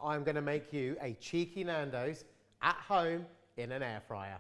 I'm going to make you a cheeky Nando's at home in an air fryer.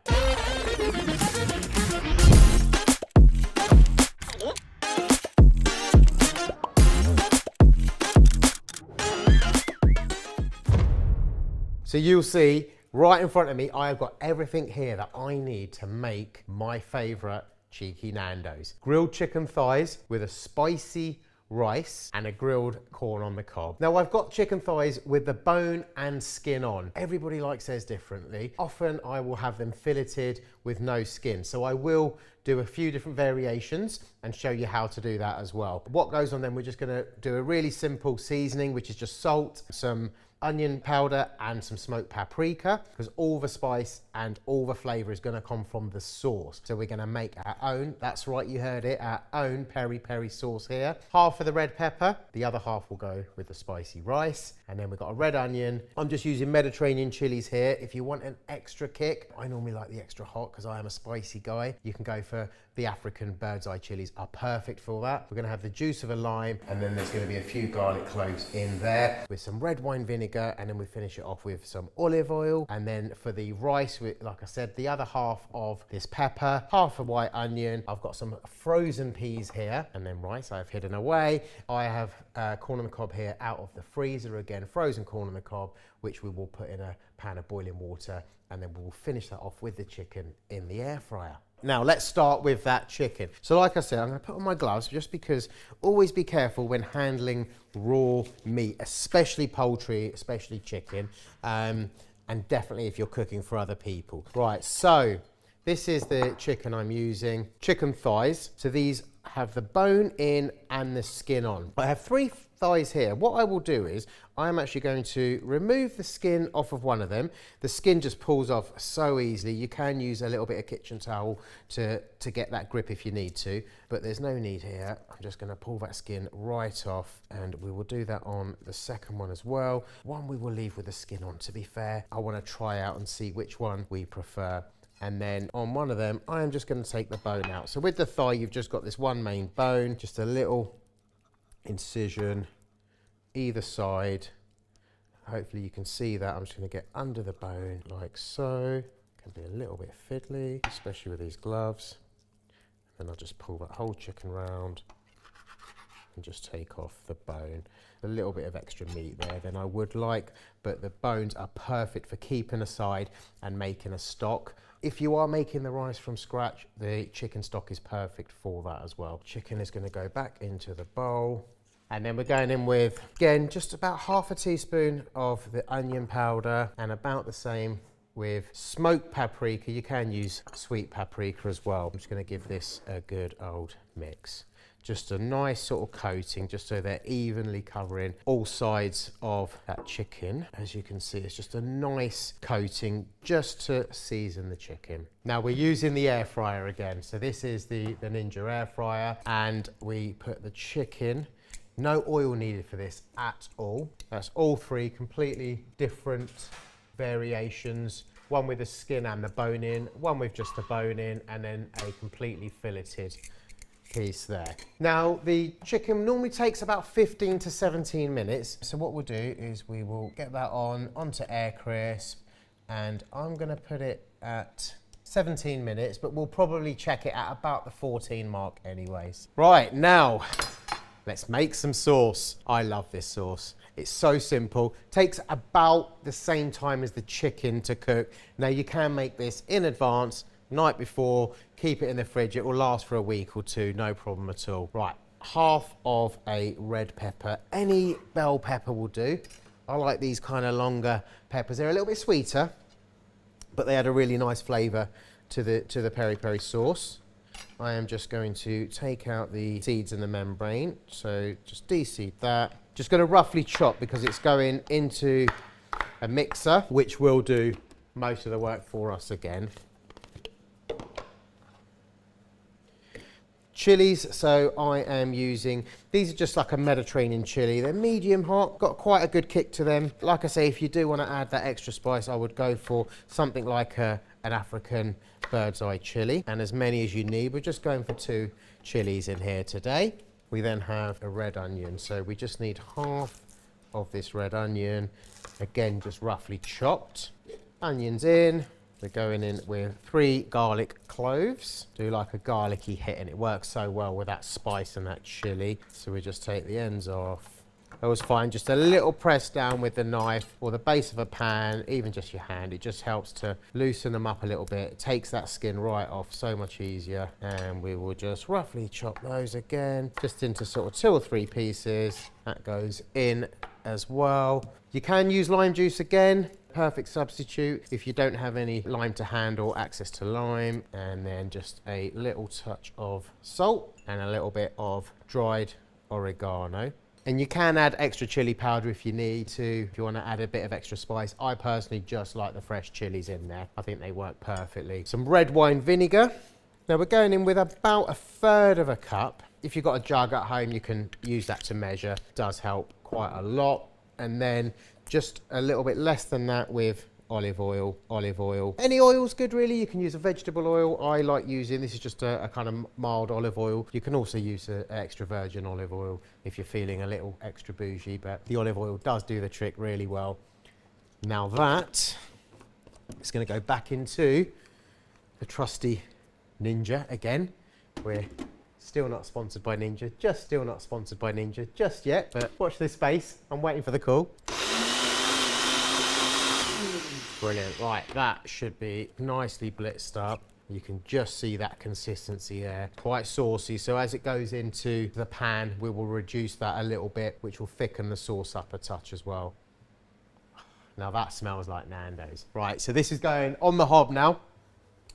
So you'll see right in front of me, I've got everything here that I need to make my favourite cheeky Nando's. Grilled chicken thighs with a spicy rice and a grilled corn on the cob. Now I've got chicken thighs with the bone and skin on. Everybody likes theirs differently. Often I will have them filleted with no skin. So I will do a few different variations and show you how to do that as well. What goes on then, we're just gonna do a really simple seasoning, which is just salt, some onion powder and some smoked paprika, because all the spice and all the flavour is going to come from the sauce. So we're going to make our own, that's right, you heard it, our own peri sauce here. Half of the red pepper, the other half will go with the spicy rice, and then we've got a red onion. I'm just using Mediterranean chilies here. If you want an extra kick, I normally like the extra hot because I am a spicy guy. You can go for the African bird's eye chilies, are perfect for that. We're going to have the juice of a lime, and then there's going to be a few garlic cloves in there with some red wine vinegar, and then we finish it off with some olive oil. And then for the rice, like I said, the other half of this pepper, half a white onion. I've got some frozen peas here, and then rice I've hidden away. I have corn on the cob here out of the freezer, again frozen corn on the cob, which we will put in a pan of boiling water, and then we'll finish that off with the chicken in the air fryer. Now let's start with that chicken. So like I said, I'm going to put on my gloves just because always be careful when handling raw meat, especially poultry, especially chicken, and definitely if you're cooking for other people. Right, so this is the chicken I'm using, chicken thighs. So these have the bone in and the skin on. I have 3 thighs here. What I will do is I'm actually going to remove the skin off of one of them. The skin just pulls off so easily. You can use a little bit of kitchen towel to get that grip if you need to, but there's no need here. I'm just going to pull that skin right off, and we will do that on the second one as well. One we will leave with the skin on, to be fair. I want to try out and see which one we prefer. And then on one of them, I am just going to take the bone out. So with the thigh, you've just got this one main bone, just a little incision either side. Hopefully you can see that. I'm just going to get under the bone like so. Can be a little bit fiddly, especially with these gloves. And then I'll just pull that whole chicken round and just take off the bone. A little bit of extra meat there than I would like, but the bones are perfect for keeping aside and making a stock. If you are making the rice from scratch, the chicken stock is perfect for that as well. Chicken is going to go back into the bowl. And then we're going in with, again, just about half a teaspoon of the onion powder, and about the same with smoked paprika. You can use sweet paprika as well. I'm just going to give this a good old mix. Just a nice sort of coating, just so they're evenly covering all sides of that chicken. As you can see, it's just a nice coating just to season the chicken. Now we're using the air fryer again. So this is the Ninja air fryer, and we put the chicken, no oil needed for this at all. That's all 3 completely different variations. One with the skin and the bone in, one with just the bone in, and then a completely filleted piece there. Now the chicken normally takes about 15 to 17 minutes. So what we'll do is we will get that onto air crisp, and I'm going to put it at 17 minutes, but we'll probably check it at about the 14 mark anyways. Right, now let's make some sauce. I love this sauce. It's so simple. Takes about the same time as the chicken to cook. Now you can make this in advance, night before, keep it in the fridge. It will last for a week or 2, no problem at all. Right, half of a red pepper. Any bell pepper will do. I like these kind of longer peppers. They're a little bit sweeter, but they add a really nice flavour to the peri sauce. I am just going to take out the seeds and the membrane. So just de-seed that. Just going to roughly chop because it's going into a mixer, which will do most of the work for us again. Chilies, so I am using, these are just like a Mediterranean chili. They're medium hot, got quite a good kick to them. Like I say, if you do want to add that extra spice, I would go for something like an African bird's eye chili, and as many as you need. We're just going for 2 chilies in here today. We then have a red onion, so we just need half of this red onion, again, just roughly chopped. Onions in. We're going in with 3 garlic cloves. Do like a garlicky hit, and it works so well with that spice and that chili. So we just take the ends off. I always find just a little press down with the knife or the base of a pan, even just your hand. It just helps to loosen them up a little bit. It takes that skin right off, so much easier. And we will just roughly chop those again, just into sort of 2 or 3 pieces. That goes in as well. You can use lime juice again. Perfect substitute if you don't have any lime to hand or access to lime. And then just a little touch of salt and a little bit of dried oregano. And you can add extra chili powder if you need to, if you want to add a bit of extra spice. I personally just like the fresh chilies in there. I think they work perfectly. Some red wine vinegar. Now we're going in with about 1/3 of a cup. If you've got a jug at home, you can use that to measure. It does help quite a lot. And then just a little bit less than that with olive oil. Any oil's good really. You can use a vegetable oil. I like using, this is just a kind of mild olive oil. You can also use an extra virgin olive oil if you're feeling a little extra bougie, but the olive oil does do the trick really well. Now that is going to go back into the trusty Ninja again. We're still not sponsored by Ninja, just still not sponsored by Ninja just yet, but watch this space. I'm waiting for the call. Brilliant. Right, that should be nicely blitzed up. You can just see that consistency there, quite saucy. So as it goes into the pan, we will reduce that a little bit, which will thicken the sauce up a touch as well. Now that smells like Nando's. Right, so this is going on the hob now,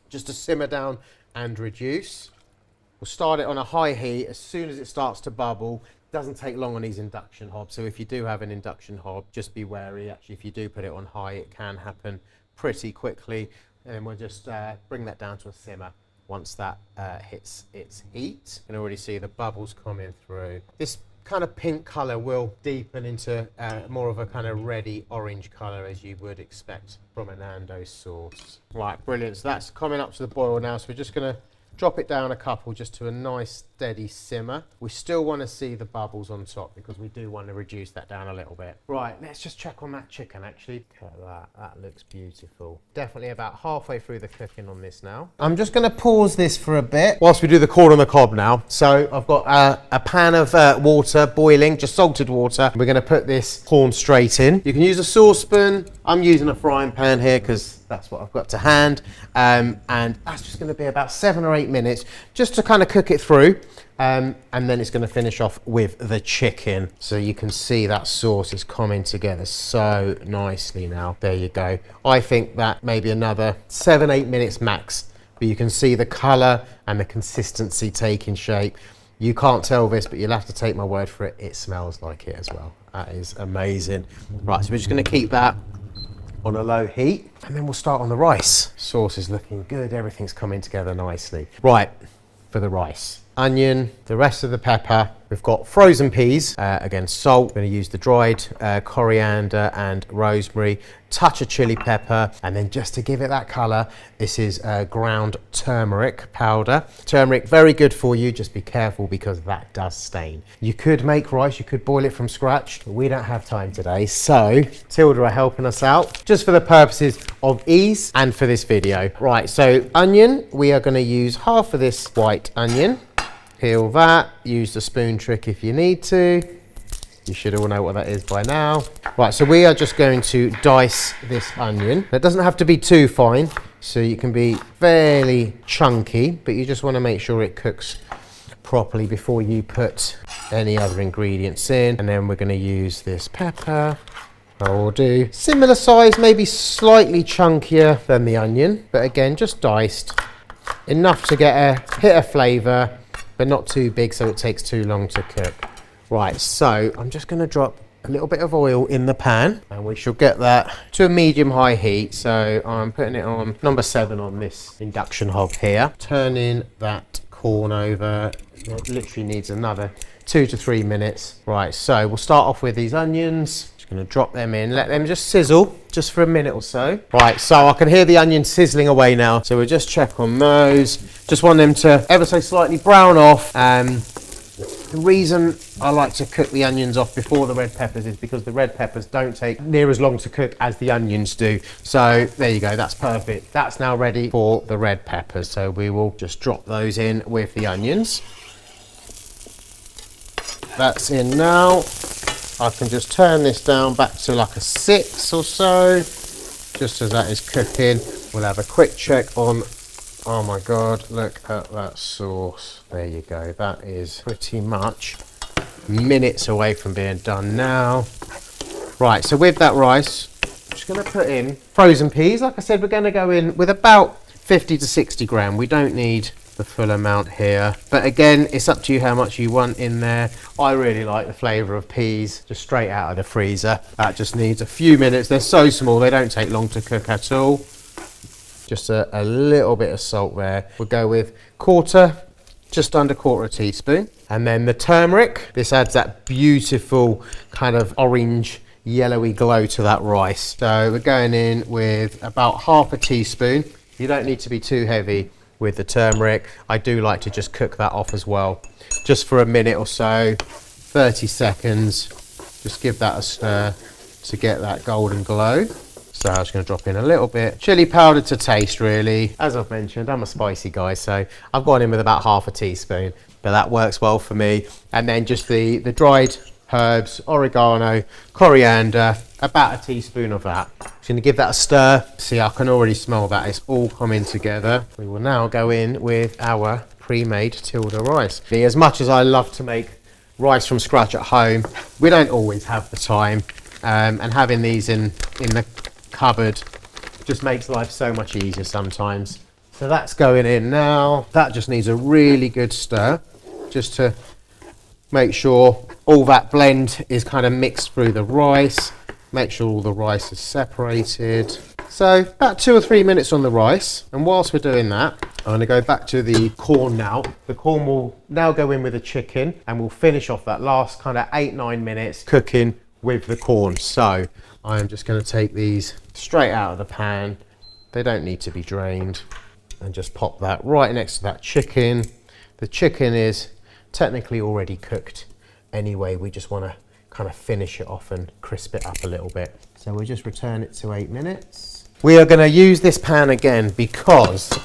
just to simmer down and reduce. We'll start it on a high heat. As soon as it starts to bubble, doesn't take long on these induction hobs. So if you do have an induction hob, just be wary. Actually, if you do put it on high, it can happen pretty quickly. And we'll just bring that down to a simmer once that hits its heat. You can already see the bubbles coming through. This kind of pink color will deepen into more of a kind of reddy orange color, as you would expect from a Nando's sauce. Right, brilliant. So that's coming up to the boil now. So we're just gonna drop it down a couple just to a nice steady simmer. We still want to see the bubbles on top because we do want to reduce that down a little bit. Right, let's just check on that chicken actually. Look at that, that looks beautiful. Definitely about halfway through the cooking on this now. I'm just going to pause this for a bit whilst we do the corn on the cob now. So I've got a pan of water boiling, just salted water. We're going to put this corn straight in. You can use a saucepan. I'm using a frying pan here because that's what I've got to hand. And that's just going to be about 7 or 8 minutes just to kind of cook it through. And then it's going to finish off with the chicken. So you can see that sauce is coming together so nicely now. There you go. I think that maybe another 7-8 minutes max. But you can see the colour and the consistency taking shape. You can't tell this, but you'll have to take my word for it. It smells like it as well. That is amazing. Right, so we're just going to keep that on a low heat, and then we'll start on the rice. Sauce is looking good. Everything's coming together nicely. Right, for the rice. Onion, the rest of the pepper. We've got frozen peas, again salt. We're going to use the dried coriander and rosemary, touch of chili pepper, and then just to give it that colour, this is ground turmeric powder. Turmeric, very good for you, just be careful because that does stain. You could make rice, you could boil it from scratch, but we don't have time today, so Tilda are helping us out, just for the purposes of ease and for this video. Right, so onion, we are going to use half of this white onion. Peel that, use the spoon trick if you need to. You should all know what that is by now. Right, so we are just going to dice this onion. It doesn't have to be too fine, so you can be fairly chunky, but you just want to make sure it cooks properly before you put any other ingredients in. And then we're going to use this pepper. I will do similar size, maybe slightly chunkier than the onion, but again, just diced. Enough to get a hit of flavour, but not too big so it takes too long to cook. Right, so I'm just going to drop a little bit of oil in the pan and we shall get that to a medium-high heat. So I'm putting it on number 7 on this induction hob here. Turning that corn over. It literally needs another 2 to 3 minutes. Right, so we'll start off with these onions. Just going to drop them in, let them just sizzle just for a minute or so. Right, so I can hear the onions sizzling away now. So we'll just check on those. Just want them to ever so slightly brown off. The reason I like to cook the onions off before the red peppers is because the red peppers don't take near as long to cook as the onions do. So there you go, that's perfect. That's now ready for the red peppers. So we will just drop those in with the onions. That's in now. I can just turn this down back to like a 6 or so. Just as that is cooking, we'll have a quick check on. Oh my God, look at that sauce. There you go. That is pretty much minutes away from being done now. Right, so with that rice, I'm just going to put in frozen peas. Like I said, we're going to go in with about 50 to 60 gram. We don't need the full amount here. But again, it's up to you how much you want in there. I really like the flavour of peas, just straight out of the freezer. That just needs a few minutes. They're so small, they don't take long to cook at all. Just a little bit of salt there. We'll go with just under quarter teaspoon. And then the turmeric. This adds that beautiful kind of orange, yellowy glow to that rice. So we're going in with about half a teaspoon. You don't need to be too heavy with the turmeric. I do like to just cook that off as well. Just for a minute or so, 30 seconds. Just give that a stir to get that golden glow. So I'm just going to drop in a little bit chili powder to taste, really. As I've mentioned, I'm a spicy guy, so I've gone in with about half a teaspoon, but that works well for me. And then just the dried herbs, oregano, coriander, about a teaspoon of that. Just going to give that a stir. See, I can already smell that it's all coming together. We will now go in with our pre-made tilde rice. As much as I love to make rice from scratch at home, we don't always have the time, and having these in the cupboard just makes life so much easier sometimes. So that's going in now. That just needs a really good stir just to make sure all that blend is kind of mixed through the rice. Make sure all the rice is separated. So about 2 or 3 minutes on the rice, and whilst we're doing that, I'm going to go back to the corn now. The corn will now go in with the chicken, and we'll finish off that last kind of 8-9 minutes cooking with the corn. So I'm just going to take these straight out of the pan. They don't need to be drained. And just pop that right next to that chicken. The chicken is technically already cooked anyway. We just want to kind of finish it off and crisp it up a little bit. So we'll just return it to 8 minutes. We are going to use this pan again because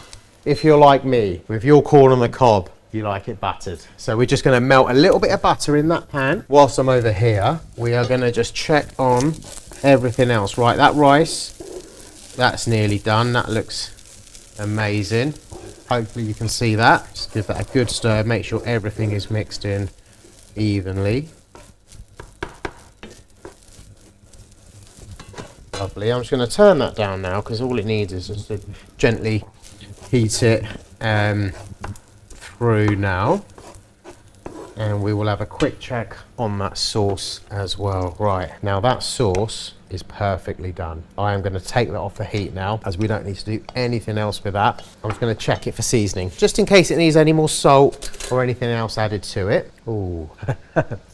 if you're like me, with your corn on the cob, you like it buttered. So we're just going to melt a little bit of butter in that pan. Whilst I'm over here, we are going to just check on everything else. Right, that rice, that's nearly done. That looks amazing. Hopefully you can see that. Just give that a good stir. Make sure everything is mixed in evenly. Lovely. I'm just going to turn that down now because all it needs is just to gently heat it through now. And we will have a quick check on that sauce as well. Right, now that sauce is perfectly done. I am going to take that off the heat now as we don't need to do anything else with that. I'm just going to check it for seasoning, just in case it needs any more salt or anything else added to it. Ooh,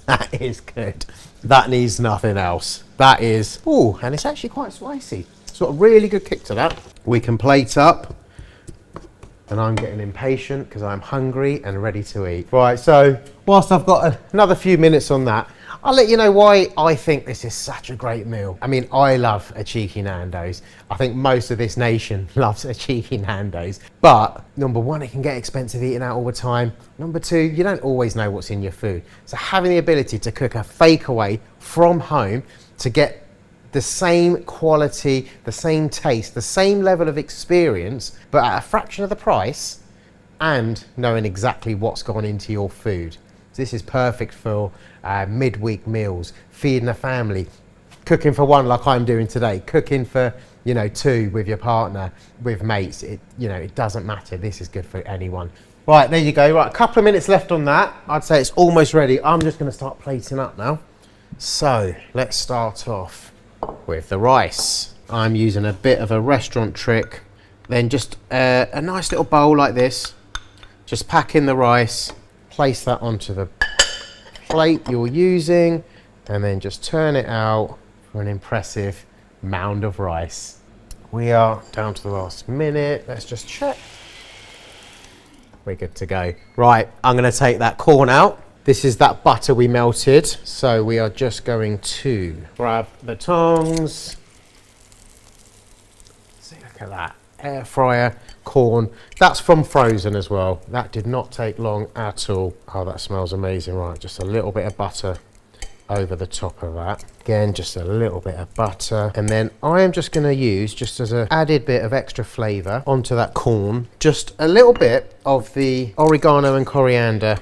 that is good. That needs nothing else. That is, ooh, and it's actually quite spicy. It's got a really good kick to that. We can plate up. And I'm getting impatient because I'm hungry and ready to eat. Right, so whilst I've got another few minutes on that, I'll let you know why I think this is such a great meal. I mean, I love a cheeky Nando's. I think most of this nation loves a cheeky Nando's. But number one, it can get expensive eating out all the time. Number two, you don't always know what's in your food. So having the ability to cook a Fakeaway from home to get the same quality, the same taste, the same level of experience, but at a fraction of the price, and knowing exactly what's gone into your food. So this is perfect for midweek meals, feeding a family, cooking for one like I'm doing today, cooking for, you know, two with your partner, with mates. It doesn't matter. This is good for anyone. Right, there you go. Right, a couple of minutes left on that. I'd say it's almost ready. I'm just going to start plating up now. So let's start off with the rice. I'm using a bit of a restaurant trick. Then just a nice little bowl like this. Just pack in the rice, place that onto the plate you're using, and then just turn it out for an impressive mound of rice. We are down to the last minute. Let's just check. We're good to go. Right, I'm going to take that corn out. This is that butter we melted. So we are just going to grab the tongs. See, look at that. Air fryer, corn. That's from frozen as well. That did not take long at all. Oh, that smells amazing. Right, just a little bit of butter over the top of that. Again, just a little bit of butter. And then I am just gonna use, just as an added bit of extra flavor onto that corn, just a little bit of the oregano and coriander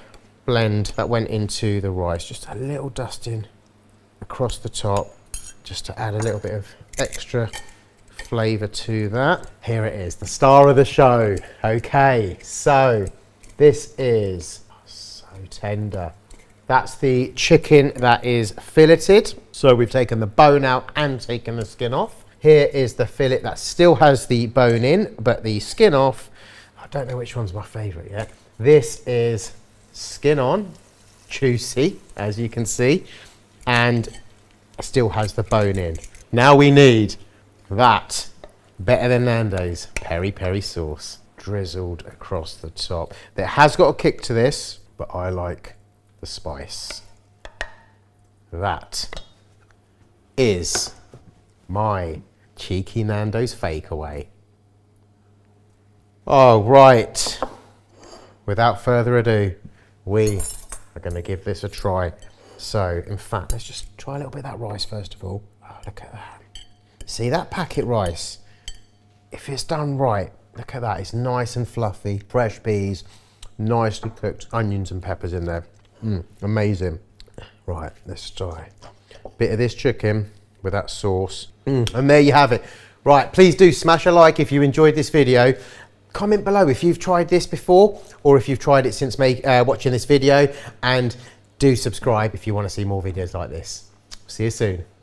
blend that went into the rice. Just a little dusting across the top, just to add a little bit of extra flavor to that. Here it is, the star of the show. Okay, so this is so tender. That's the chicken that is filleted. So we've taken the bone out and taken the skin off. Here is the fillet that still has the bone in, but the skin off. I don't know which one's my favorite yet. This is skin on, juicy, as you can see, and still has the bone in. Now we need that better than Nando's peri sauce drizzled across the top. It has got a kick to this, but I like the spice. That is my cheeky Nando's Fakeaway. Oh, right. Without further ado, we are going to give this a try. So, in fact, let's just try a little bit of that rice first of all. Oh, look at that. See that packet rice? If it's done right, look at that. It's nice and fluffy. Fresh peas, nicely cooked onions and peppers in there. Amazing. Right, let's try a bit of this chicken with that sauce. And there you have it. Right, please do smash a like if you enjoyed this video. Comment below if you've tried this before or if you've tried it since watching this video, and do subscribe if you want to see more videos like this. See you soon.